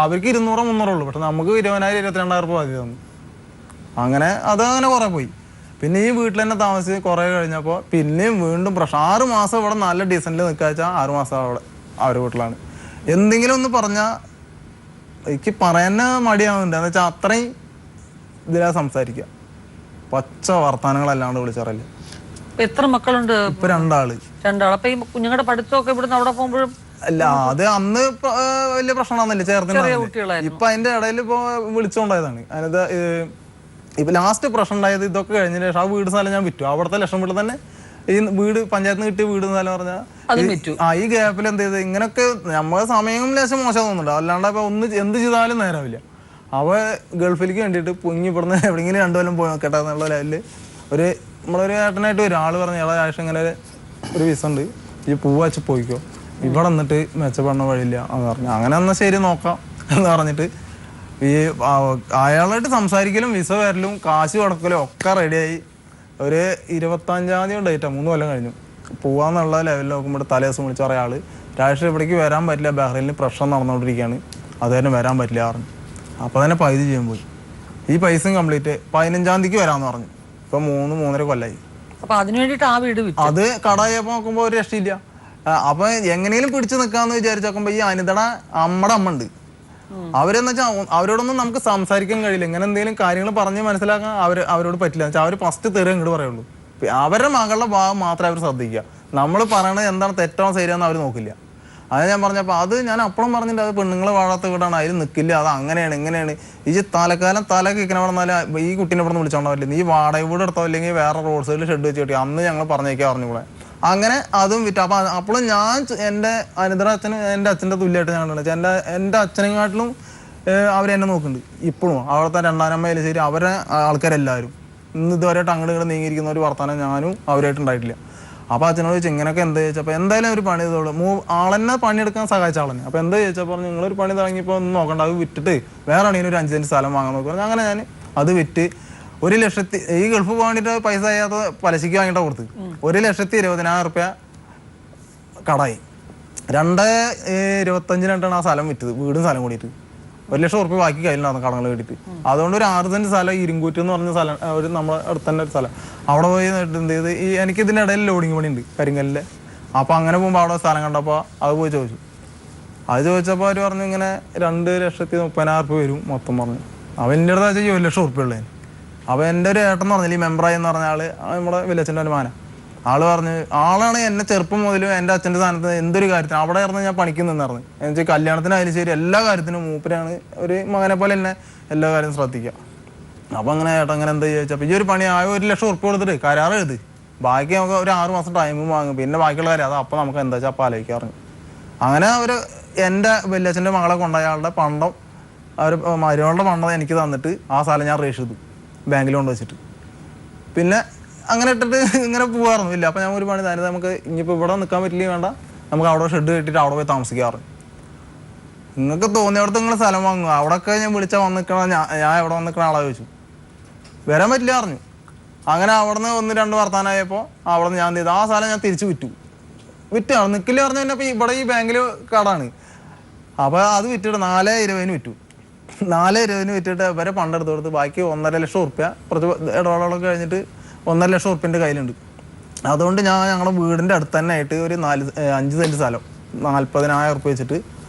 അവർക്ക് 200 300 ഉള്ളൂ, പക്ഷെ നമുക്ക് 20,000 22,000 രൂപ ബാധ്യത തന്നു. അങ്ങനെ അതങ്ങനെ കുറേ പോയി. പിന്നെ ഈ വീട്ടിൽ തന്നെ താമസിച്ച് കുറേ കഴിഞ്ഞപ്പോൾ പിന്നെയും വീണ്ടും പ്രശ്നം. 6 മാസം ഇവിടെ നല്ല ഡീസൻറ്റിൽ നിൽക്കുക വെച്ചാൽ 6 മാസം അവിടെ അവരുടെ വീട്ടിലാണ്. എന്തെങ്കിലും ഒന്ന് പറഞ്ഞാൽ എനിക്ക് പറയാൻ മടിയാവുന്നുണ്ട്. എന്ന് വെച്ചാൽ അത്രയും ഇതിലാ സംസാരിക്കുക, പച്ച വർത്താനങ്ങളല്ലാണ്ട് വിളിച്ചറിയില്ല. എത്ര മക്കളുണ്ട്? ഇപ്പൊ 2 ആള്. അപ്പൊ ഈ കുഞ്ഞുങ്ങളുടെ പഠിത്തമൊക്കെ ഇവിടുന്ന് അവിടെ പോകുമ്പോഴും അല്ല അത് അന്ന് വലിയ പ്രശ്നമാണെന്നില്ല, ചേർത്തിന്. ഇപ്പൊ അതിന്റെ ഇടയിൽ ഇപ്പൊ വിളിച്ചോണ്ടായതാണ്. അതിനകത്ത് ഇപ്പൊ ലാസ്റ്റ് പ്രശ്നം ഉണ്ടായത് ഇതൊക്കെ കഴിഞ്ഞ ശേഷം ആ വീട് സ്ഥലം ഞാൻ വിറ്റു. അവിടുത്തെ ലക്ഷം വീട്ടിൽ തന്നെ ഈ വീട് പഞ്ചായത്തിന് കിട്ടിയ വീട് സ്ഥലം പറഞ്ഞാൽ ഈ ഗ്യാപ്പിൽ എന്ത് ചെയ്ത് ഇങ്ങനൊക്കെ നമ്മളെ സമയം ലേശം മോശം തോന്നുന്നുണ്ട്. അല്ലാണ്ട് ഇപ്പൊ എന്ത് ചെയ്താലും നേരാവില്ല. അവ ഗൾഫിലേക്ക് വേണ്ടിയിട്ട് പൊങ്ങി ഇവിടുന്ന് എവിടെയെങ്കിലും 2 കൊല്ലം പോയി നോക്കട്ടെ എന്നുള്ള ലെവലില് നമ്മളൊരു ഏട്ടനായിട്ട് ഒരാൾ പറഞ്ഞ ഇള ആഴ്ച ഇങ്ങനെ ഒരു വിസ ഉണ്ട്, ഈ പൂവ് വെച്ച് പോയിക്കോ, ഇവിടെ വന്നിട്ട് മെച്ചപ്പെടണ വഴിയില്ല എന്ന് പറഞ്ഞു. അങ്ങനെ എന്നാൽ ശരി നോക്കാം എന്ന് പറഞ്ഞിട്ട് ഈ അയാളായിട്ട് സംസാരിക്കലും വിസ വരലും കാശ് കൊടുക്കലും ഒക്കെ റെഡിയായി. ഒരു 25-ാം തീയതി ഡേറ്റാ, 3 കൊല്ലം കഴിഞ്ഞു. പോവാന്നുള്ള ലെവലിൽ നോക്കുമ്പോൾ തലേദിവസം വിളിച്ച പറയാം ആള് രാഷ്ട്രീയ ഇവിടേക്ക് വരാൻ പറ്റില്ല, ബഹ്റൈനിൽ പ്രശ്നം നടന്നുകൊണ്ടിരിക്കുകയാണ്, അത് തന്നെ വരാൻ പറ്റില്ല പറഞ്ഞു. അപ്പോൾ തന്നെ പൈസ ചെയ്യാൻ പോയി. ഈ പൈസയും കംപ്ലീറ്റ് 15-ാം തീയതിക്ക് വരാമെന്ന് പറഞ്ഞു. ഇപ്പം 3-3.5 കൊല്ലമായി. അപ്പൊ അതിന് വേണ്ടിട്ട് ആ വീട് അത് കടയപ്പോ നോക്കുമ്പോ ഒരു രക്ഷയില്ല. അപ്പൊ എങ്ങനെയും പിടിച്ചു നിൽക്കാന്ന് വിചാരിച്ചു നോക്കുമ്പോ ഈ അനിതയുടെ അമ്മയുടെ അമ്മ ഉണ്ട്, അവരെന്ന് വെച്ചാൽ അവരോടൊന്നും നമുക്ക് സംസാരിക്കാൻ കഴിയില്ല. ഇങ്ങനെ എന്തെങ്കിലും കാര്യങ്ങൾ പറഞ്ഞ് മനസ്സിലാക്കാൻ അവരോട് പറ്റില്ല. വെച്ചാൽ അവർ ഫസ്റ്റ് തെറി ഇങ്ങോട്ട് പറയുള്ളൂ. അവരുടെ മകളുടെ ഭാഗം മാത്രമേ അവർ ശ്രദ്ധിക്കുക. നമ്മൾ പറയണത് എന്താണ് തെറ്റാണോ ശരിയാണെന്ന് അവർ നോക്കില്ല. അത് ഞാൻ പറഞ്ഞപ്പോൾ അത് ഞാൻ അപ്പോഴും പറഞ്ഞിട്ട് അത് പെണ്ണുങ്ങൾ വാഴാത്ത വീടാണ്, അതിൽ നിൽക്കില്ല, അത് അങ്ങനെയാണ് ഇങ്ങനെയാണ്. ഈ തലക്കാലം തല കേൾക്കണ പറഞ്ഞാൽ ഈ കുട്ടീനെ ഇവിടെ നിന്ന് വിളിച്ചോണ്ടാ പറ്റില്ല, നീ വാടക വീട് എടുത്തോ അല്ലെങ്കിൽ വേറെ റോഡ് സൈഡിൽ ഷെഡ് വെച്ച് കിട്ടി, അന്ന് ഞങ്ങൾ പറഞ്ഞേക്കാൻ പറഞ്ഞുകൂടെ. അങ്ങനെ അതും വിറ്റു. അപ്പം അപ്പോഴും ഞാൻ എൻ്റെ അനിതര അച്ഛന് എൻ്റെ അച്ഛൻ്റെ തുല്യമായിട്ട് ഞാൻ കണ്ടു. എൻ്റെ അച്ഛനെക്കാട്ടിലും അവരെന്നെ നോക്കുന്നുണ്ട് ഇപ്പോഴും. അവിടുത്തെ രണ്ടാനമ്മയിലും ശരി അവരെ ആൾക്കാരെല്ലാവരും ഇന്ന് ഇതുവരെയായിട്ട് അങ്ങോട്ട് ഇങ്ങോട്ട് നീങ്ങിയിരിക്കുന്ന ഒരു വർത്തമാനം ഞാനും അവരായിട്ട് ഉണ്ടായിട്ടില്ല. അപ്പോൾ അച്ഛനോട് ചോദിച്ചു ഇങ്ങനെയൊക്കെ എന്താ ചോദിച്ചപ്പോൾ എന്തായാലും ഒരു പണി ചെയ്തോളൂ, ആളെന്നെ പണിയെടുക്കാൻ സഹായിച്ച ആളെന്നെ. അപ്പോൾ എന്താ ചോദിച്ചപ്പോൾ നിങ്ങളൊരു പണി തുടങ്ങിയപ്പോൾ ഒന്നും നോക്കണ്ട, അത് വിറ്റിട്ട് വേറെ ആണെങ്കിൽ ഒരു 5 സെന്റ് സ്ഥലം വാങ്ങാൻ നോക്കുക. അങ്ങനെ ഞാൻ അത് വിറ്റ് 1 ലക്ഷത്തി ഈ ഗൾഫ് പോകാൻ വേണ്ടിയിട്ട് പൈസ ചെയ്യാത്ത പലിശയ്ക്ക് വാങ്ങിയിട്ടാണ് കൊടുത്ത് 1,20,000 റുപ്യ കടായി. 2,25,000 ആ സ്ഥലം വിറ്റത്, വീടും സ്ഥലം കൂടിയിട്ട് 1 ലക്ഷം റുപ്യ ബാക്കി കയ്യിലുണ്ടായിരുന്നു കടങ്ങൾ കിട്ടിയിട്ട്. അതുകൊണ്ട് ഒരു 6 സെന്റ് സ്ഥലം ഇരിങ്കൂറ്റ് എന്ന് പറഞ്ഞ സ്ഥലം, ഒരു നമ്മുടെ അടുത്ത് തന്നെ ഒരു സ്ഥലം, അവിടെ പോയി എന്ത് ചെയ്ത് എനിക്ക് ഇതിൻ്റെ ഇടയിൽ ലോഡിങ് പണി ഉണ്ട് കരിങ്കല്ലിൽ. അപ്പോൾ അങ്ങനെ പോകുമ്പോൾ അവിടെ സ്ഥലം കണ്ടപ്പോൾ അത് പോയി ചോദിച്ചു. അത് ചോദിച്ചപ്പോൾ അവർ പറഞ്ഞു ഇങ്ങനെ 2,30,000 റുപ്യ വരും മൊത്തം പറഞ്ഞു. അപ്പോൾ എൻ്റെ അടുത്ത് വെച്ചാൽ 1 ലക്ഷം റുപ്യ ഉള്ളതിന്. അപ്പോൾ എൻ്റെ ഒരു ഏട്ടൻ പറഞ്ഞില്ല, ഈ മെമ്പറായി എന്ന് പറഞ്ഞ ആൾ, നമ്മുടെ വില്ലച്ചൻ്റെ ഒരു മാന, ആള് പറഞ്ഞു ആളാണ് എന്നെ ചെറുപ്പം മുതലും എൻ്റെ അച്ഛൻ്റെ സ്ഥാനത്ത് എന്തൊരു കാര്യത്തിന് അവിടെ ആയിരുന്നു ഞാൻ പണിക്ക് നിന്നിരുന്നു. എന്ന് വെച്ചാൽ കല്യാണത്തിനായാലും ശരി എല്ലാ കാര്യത്തിനും മൂപ്പരാണ് ഒരു മകനെ പോലെ എന്നെ എല്ലാ കാര്യം ശ്രദ്ധിക്കുക. അപ്പോൾ അങ്ങനെ ഏട്ടാ അങ്ങനെ എന്താ ചോദിച്ചപ്പോൾ ഈ ഒരു പണി 1 ലക്ഷം റുപ്യ കൊടുത്തിട്ട് കരാർ എഴുതി, ബാക്കി നമുക്ക് ഒരു 6 മാസം ടൈമും വാങ്ങും, പിന്നെ ബാക്കിയുള്ള കാര്യം അത് അപ്പോൾ നമുക്ക് എന്താ വെച്ചാൽ അപ്പോൾ ആലോചിക്കാറുണ്ട്. അങ്ങനെ അവർ എൻ്റെ വല്യച്ഛൻ്റെ മകളെ കൊണ്ടുപോയ ആളുടെ പണ്ടം, അവർ മരുമകളുടെ പണ്ടം എനിക്ക് തന്നിട്ട് ആ സ്ഥലം ഞാൻ രജിസ്റ്റർ ചെയ്തു ബാങ്കിൽ കൊണ്ടുവച്ചിട്ട്. പിന്നെ അങ്ങനെ ഇട്ടിട്ട് ഇങ്ങനെ പോകാറൊന്നും ഇല്ല. അപ്പോൾ ഞാൻ ഒരു പണി തന്നെ നമുക്ക് ഇനിയിപ്പോൾ ഇവിടെ നിൽക്കാൻ പറ്റില്ല, വേണ്ട നമുക്ക് അവിടെ ഷെഡ് കെട്ടിയിട്ട് അവിടെ പോയി താമസിക്കാറ്. നിങ്ങൾക്ക് തോന്നിയവിടത്ത് നിങ്ങൾ സ്ഥലം വാങ്ങുക, അവിടെയൊക്കെ ഞാൻ വിളിച്ചാൽ വന്ന് നിൽക്കണ ഞാൻ എവിടെ വന്ന് നിൽക്കണ ആളെ ചോദിച്ചു, വരാൻ പറ്റില്ല പറഞ്ഞു. അങ്ങനെ അവിടെ നിന്ന് 1-2 വർത്താനായപ്പോൾ അവിടെ നിന്ന് ഞാൻ ചെയ്തു ആ സ്ഥലം ഞാൻ തിരിച്ച് വിറ്റാണ് നിൽക്കില്ല പറഞ്ഞു. തന്നെ അപ്പോൾ ഇവിടെ ഈ ബാങ്കിൽ കടാണ്. അപ്പോൾ അത് വിറ്റിട്ട് 4,20,000 വിറ്റു. 4,20,000 വിറ്റിട്ട് ഇവരെ പണ്ടെടുത്ത് കൊടുത്ത് ബാക്കി 1.5 ലക്ഷം റുപ്യ കുറച്ച് ഇടപാടുകളൊക്കെ കഴിഞ്ഞിട്ട് 1.5 ലക്ഷം റുപ്യൻ്റെ കയ്യിലുണ്ട്. അതുകൊണ്ട് ഞാൻ ഞങ്ങളുടെ വീടിൻ്റെ അടുത്ത് തന്നെ ആയിട്ട് ഒരു 5 സെന്റ് സ്ഥലം 40,000 റുപ്യ വെച്ചിട്ട്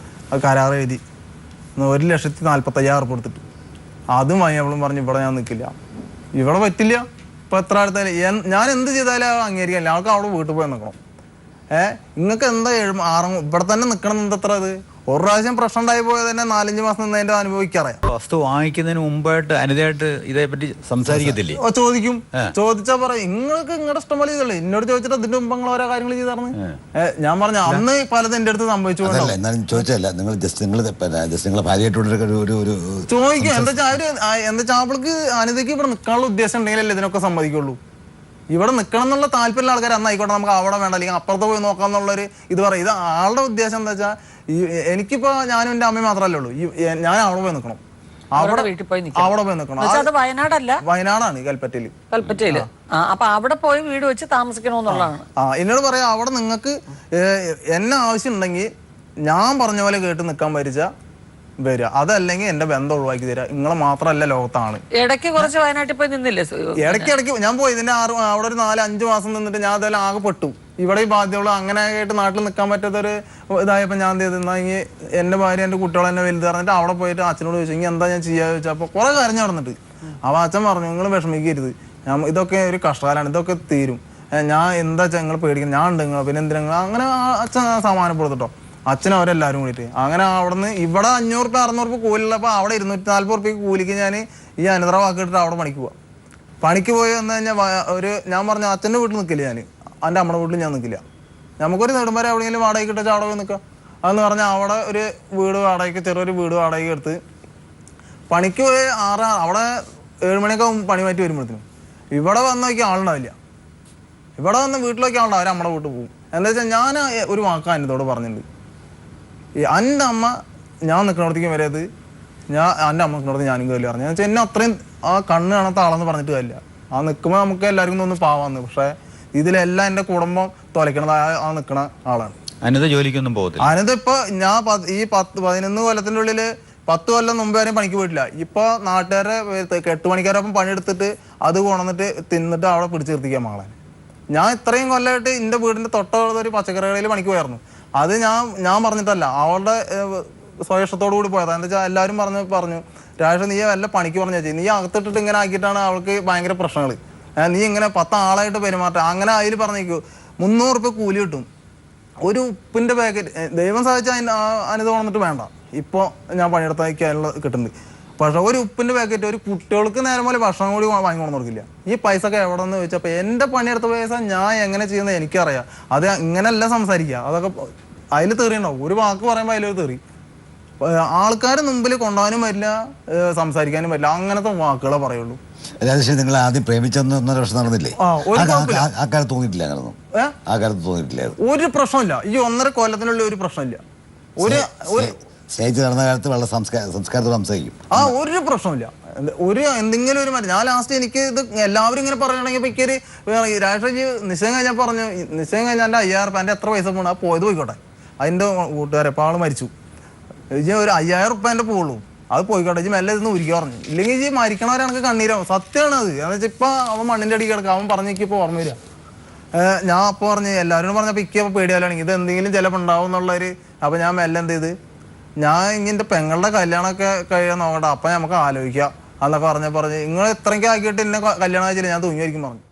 അത് കരാർ എഴുതി 1,45,000 റുപ്യ കൊടുത്തിട്ട് അതും വാങ്ങിയപ്പോഴും പറഞ്ഞു ഇവിടെ ഞാൻ നിൽക്കില്ല, ഇവിടെ പറ്റില്ല. ഇപ്പോൾ എത്ര അടുത്തായാലും ഞാൻ എന്ത് ചെയ്താലും അംഗീകരിക്കില്ല, ആൾക്ക് അവിടെ വീട്ടിൽ പോയി നിൽക്കണം. നിങ്ങൾക്ക് എന്താ 6 ഇവിടെ തന്നെ നിൽക്കണം എന്തത്ര അത്? ഒരു പ്രാവശ്യം പ്രശ്നം ഉണ്ടായി പോയത് തന്നെ 4-5 മാസം നിന്നതിന്റെ അനുഭവിക്കാറേ. വസ്തു വാങ്ങിക്കുന്നതിന് മുമ്പായിട്ട് അനിതയായിട്ട് ഇതേപ്പറ്റി സംസാരിക്കത്തില്ലേ? ചോദിക്കും. ചോദിച്ചാ പറയും നിങ്ങൾക്ക് നിങ്ങളുടെ ഇഷ്ടം പോലെ ചെയ്തല്ലേ, എന്നോട് ചോദിച്ചിട്ട് അതിന്റെ മുമ്പ് നിങ്ങൾ ഓരോ കാര്യങ്ങൾ ചെയ്തായിരുന്നു. ഞാൻ പറഞ്ഞു അന്ന് പലതും എന്റെ അടുത്ത് സംഭവിച്ചു. ചോദിച്ചല്ല നിങ്ങൾ നിങ്ങളെ ഭാര്യയായിട്ടുള്ള ചോദിക്കും. എന്താ വെച്ചാൽ അവൾക്ക് അനിതയ്ക്ക് ഇവിടെ നിൽക്കാനുള്ള ഉദ്ദേശം ഉണ്ടെങ്കിലല്ലേ ഇതിനൊക്കെ സമ്മതിക്കുള്ളൂ. ഇവിടെ നിൽക്കണം എന്നുള്ള താല്പര്യമുള്ള ആൾക്കാർ അന്നായിക്കോട്ടെ, നമുക്ക് അവിടെ വേണ്ട അല്ലെങ്കിൽ അപ്പുറത്ത് പോയി നോക്കാന്നുള്ളൊരു ഇത് പറയും. ഇത് ആളുടെ ഉദ്ദേശം എന്താ വെച്ചാൽ എനിക്കിപ്പോ ഞാനും എൻ്റെ അമ്മയും മാത്രമല്ലേ ഉള്ളൂ, ഞാൻ അവിടെ പോയി നിൽക്കണം, അവിടെ പോയി നിൽക്കണം. അത് വയനാടല്ല, വയനാടാണ് കൽപ്പറ്റയില്. അപ്പൊ അവിടെ പോയി വീട് വെച്ച് താമസിക്കണമെന്നുള്ളതാണ്. എന്നോട് പറയാം അവിടെ നിങ്ങൾക്ക് എന്നെ ആവശ്യം ഉണ്ടെങ്കിൽ ഞാൻ പറഞ്ഞ പോലെ കേട്ട് നിൽക്കാൻ പരിച്ച വരിക, അതല്ലെങ്കിൽ എന്റെ ബന്ധം ഒഴിവാക്കി തരാം, നിങ്ങളെ മാത്രമല്ല ലോകത്താണ്. ഇടയ്ക്ക് കുറച്ച് വയനാട്ടിൽ പോയി നിന്നില്ലേ? ഇടയ്ക്ക് ഞാൻ പോയി ഇതിന്റെ അവിടെ ഒരു 4-5 മാസം നിന്നിട്ട് ഞാൻ അതെല്ലാം ആകെ പെട്ടു. ഇവിടെ ഈ ബാധ്യതകൾ അങ്ങനെ ആയിട്ട് നാട്ടിൽ നിൽക്കാൻ പറ്റാത്തൊരു ഇതായപ്പോൾ ഞാൻ എന്ത് ചെയ്തെങ്കിൽ എൻ്റെ ഭാര്യ എൻ്റെ കുട്ടികൾ എന്നെ വലുത് പറഞ്ഞിട്ട് അവിടെ പോയിട്ട് അച്ഛനോട് ചോദിച്ചു ഇനി എന്താ ഞാൻ ചെയ്യാന്ന് ചോദിച്ചാൽ അപ്പോൾ കുറേ കരഞ്ഞു നടന്നിട്ട്. അപ്പോൾ അച്ഛൻ പറഞ്ഞു നിങ്ങൾ വിഷമിക്കരുത്, ഇതൊക്കെ ഒരു കഷ്ടകാലമാണ്, ഇതൊക്കെ തീരും, ഞാൻ എന്താ വെച്ചാൽ നിങ്ങൾ പേടിക്കണം, ഞാൻ ഉണ്ട് നിങ്ങൾ പിന്നെ എന്തിനാ. അങ്ങനെ അച്ഛൻ സമാധാനപ്പെടുത്തിട്ടോ, അച്ഛനും അവരെല്ലാവരും കൂടിയിട്ട്. അങ്ങനെ അവിടെ നിന്ന് ഇവിടെ 500-600 കൂലിയുള്ളപ്പോൾ അവിടെ 240 കൂലിക്ക് ഞാൻ ഈ അനന്തര വാക്കിട്ടിട്ട് അവിടെ പണിക്ക് പോവാം. പണിക്ക് പോയി വന്നു കഴിഞ്ഞാൽ ഞാൻ പറഞ്ഞു അച്ഛൻ്റെ വീട്ടിൽ നിൽക്കില്ല, ഞാൻ എൻ്റെ അമ്മയുടെ വീട്ടിൽ ഞാൻ നിൽക്കില്ല, നമുക്കൊരു നെടുമ്പര എവിടെയെങ്കിലും വാടകയ്ക്ക് ഇട്ടാൽ അവിടെ പോയി നിൽക്കാം. അതെന്ന് പറഞ്ഞാൽ അവിടെ ഒരു വീട് വാടകയ്ക്ക്, ചെറിയൊരു വീട് വാടകയ്ക്ക് എടുത്ത് പണിക്ക് പോയി അവിടെ 7 മണിയൊക്കെ പണി മാറ്റി വരുമ്പോഴത്തേനും ഇവിടെ വന്ന് നോക്കിയാൽ ആളുണ്ടാവില്ല. ഇവിടെ വന്ന് വീട്ടിലൊക്കെ ആളുണ്ടാവും, അവർ നമ്മുടെ വീട്ടിൽ പോകും. എന്താ വെച്ചാൽ ഞാൻ ഒരു വാക്ക് എന്നോട് പറഞ്ഞിട്ടുണ്ട്, എൻ്റെ അമ്മ ഞാൻ നിൽക്കുന്നിടത്തേക്കും വരരുത്, എൻ്റെ അമ്മ നിൽക്കുന്നിടത്ത് ഞാനും കയറി പറഞ്ഞു. എന്ന് വെച്ചാൽ എന്നെ അത്രയും ആ കണ്ണ് കാണാത്ത ആളെന്ന് പറഞ്ഞിട്ട് കാര്യമില്ല. ആ നിൽക്കുമ്പോൾ നമുക്ക് എല്ലാവർക്കും ഒന്ന് പാവാന്ന്, പക്ഷേ ഇതിലെല്ലാം എൻ്റെ കുടുംബം തുലയ്ക്കണത് ആ നിൽക്കണ ആളാണ്. അനിത ജോലിക്കൊന്നും പോകത്തില്ല. അനിത ഇപ്പൊ ഞാൻ ഈ 11 കൊല്ലത്തിൻ്റെ ഉള്ളിൽ 10 കൊല്ലം മുമ്പ് വരെയും പണിക്ക് പോയിട്ടില്ല. ഇപ്പൊ നാട്ടുകാരെ 8 മണിക്കാരൊപ്പം പണിയെടുത്തിട്ട് അത് കൊണ്ടുവന്നിട്ട് തിന്നിട്ട് അവിടെ പിടിച്ചു നിർത്തിക്കാൻ മകളെ. ഞാൻ ഇത്രയും കൊല്ലമായിട്ട് എൻ്റെ വീടിൻ്റെ തൊട്ടുള്ള ഒരു പച്ചക്കറി കടയിൽ പണിക്ക് പോയായിരുന്നു. അത് ഞാൻ പറഞ്ഞിട്ടല്ല, അവളുടെ സ്വയക്ഷത്തോടു കൂടി പോയതാണ്. എന്താ വെച്ചാൽ എല്ലാവരും പറഞ്ഞു രാജേഷ് നീ വല്ല പണിക്ക് പറഞ്ഞു വെച്ചാൽ നീ അകത്തിട്ടിട്ട് ഇങ്ങനെ ആക്കിയിട്ടാണ് അവൾക്ക് ഭയങ്കര പ്രശ്നങ്ങൾ. നീ ഇങ്ങനെ 10 ആളായിട്ട് പെരുമാറ്റം അങ്ങനെ അതിൽ പറഞ്ഞേക്കൂ 300 രൂപ കൂലി കിട്ടും. ഒരു ഉപ്പിൻ്റെ പാക്കറ്റ് ദൈവം സാധിച്ചാൽ അതിന് വന്നിട്ട് വേണ്ട, ഇപ്പോൾ ഞാൻ പണിയെടുത്താൽ കിട്ടുന്നുണ്ട്. പക്ഷെ ഒരു ഉപ്പിൻ്റെ പാക്കറ്റ് ഒരു കുട്ടികൾക്ക് നേരം പോലെ ഭക്ഷണം കൂടി വാങ്ങി കൊണ്ടു കൊടുക്കില്ല. ഈ പൈസ ഒക്കെ എവിടെ നിന്ന് ചോദിച്ചപ്പോൾ എൻ്റെ പണിയെടുത്ത പൈസ ഞാൻ എങ്ങനെ ചെയ്യുന്നത് എനിക്കറിയാം. അത് ഇങ്ങനെയല്ല സംസാരിക്കുക, അതൊക്കെ അതിൽ തെറിയുണ്ടാവും. ഒരു വാക്ക് പറയുമ്പോൾ അതിലൊരു തെറി. ആൾക്കാർ മുമ്പിൽ കൊണ്ടുപോകാനും പറ്റില്ല, സംസാരിക്കാനും പറ്റില്ല, അങ്ങനത്തെ വാക്കുകളെ പറയുള്ളൂ. രാജേഷ് നിങ്ങൾ ആദ്യം പ്രേമിച്ചെന്ന് 1.5 വർഷം നടന്നില്ലേ? ആ കാലത്ത് തോന്നിയിട്ടില്ല അങ്ങനൊന്നും? ആ കാലത്ത് തോന്നിയിട്ടില്ല ഒരു പ്രശ്നമില്ല. ഈ 1.5 കൊല്ലത്തിനുള്ള ഒരു പ്രശ്നമില്ല. സ്നേഹിച്ച് നടന്ന കാലത്ത് വളരെ സംസ്കാരത്തോട് സംസാരിക്കും. ഒരു പ്രശ്നമില്ല. ഒരു എന്തെങ്കിലും ഒരു ഞാൻ ലാസ്റ്റ് എനിക്ക് ഇത് എല്ലാവരും ഇങ്ങനെ പറയണമെങ്കിൽ ഇപ്പൊ എനിക്കൊരു രാഷ്ട്രീയ നിശ്ചയം കഴിഞ്ഞാൽ പറഞ്ഞു, നിശ്ചയം കഴിഞ്ഞാൽ എൻ്റെ 5000 രൂപ എൻ്റെ എത്ര പൈസ പോകണം പോയത് പോയിക്കോട്ടെ. അതിൻ്റെ കൂട്ടുകാരെ ഇപ്പോൾ ആള് മരിച്ചു, ഇജ് ഒരു 5000 രൂപ എൻ്റെ പോകുള്ളൂ, അത് പോയിക്കോട്ടെ, ഇജ് മെല്ലെ ഇരുന്ന് ഉരുക്കി പറഞ്ഞു. ഇല്ലെങ്കിൽ ഇജ് മരിക്കണവരാണെങ്കിൽ കണ്ണീരാവും. സത്യമാണ് അത്. എന്ന് വെച്ചാൽ ഇപ്പം അവൻ മണ്ണിൻ്റെ അടിയിൽ കിടക്കുക, അവൻ പറഞ്ഞേക്കിപ്പോൾ ഓർമ്മ വരിക. ഞാൻ അപ്പോൾ പറഞ്ഞ് എല്ലാവരും പറഞ്ഞപ്പോൾ ഇക്കപ്പോൾ പേടിയാലാണെങ്കിൽ ഇത് എന്തെങ്കിലും ചിലപ്പോൾ ഉണ്ടാവും എന്നുള്ളൊരു. അപ്പോൾ ഞാൻ മെല്ലെ എന്ത് ചെയ്ത് ഞാൻ ഇങ്ങനെ പെങ്ങളുടെ കല്യാണമൊക്കെ കഴിയാൻ നോക്കട്ടെ, അപ്പം നമുക്ക് ആലോചിക്കാം എന്നൊക്കെ പറഞ്ഞ് നിങ്ങൾ ഇത്രയ്ക്ക് ആക്കിയിട്ട് എന്നെ കല്യാണം കഴിച്ചില്ല ഞാൻ തൂങ്ങിയായിരിക്കും പറഞ്ഞു.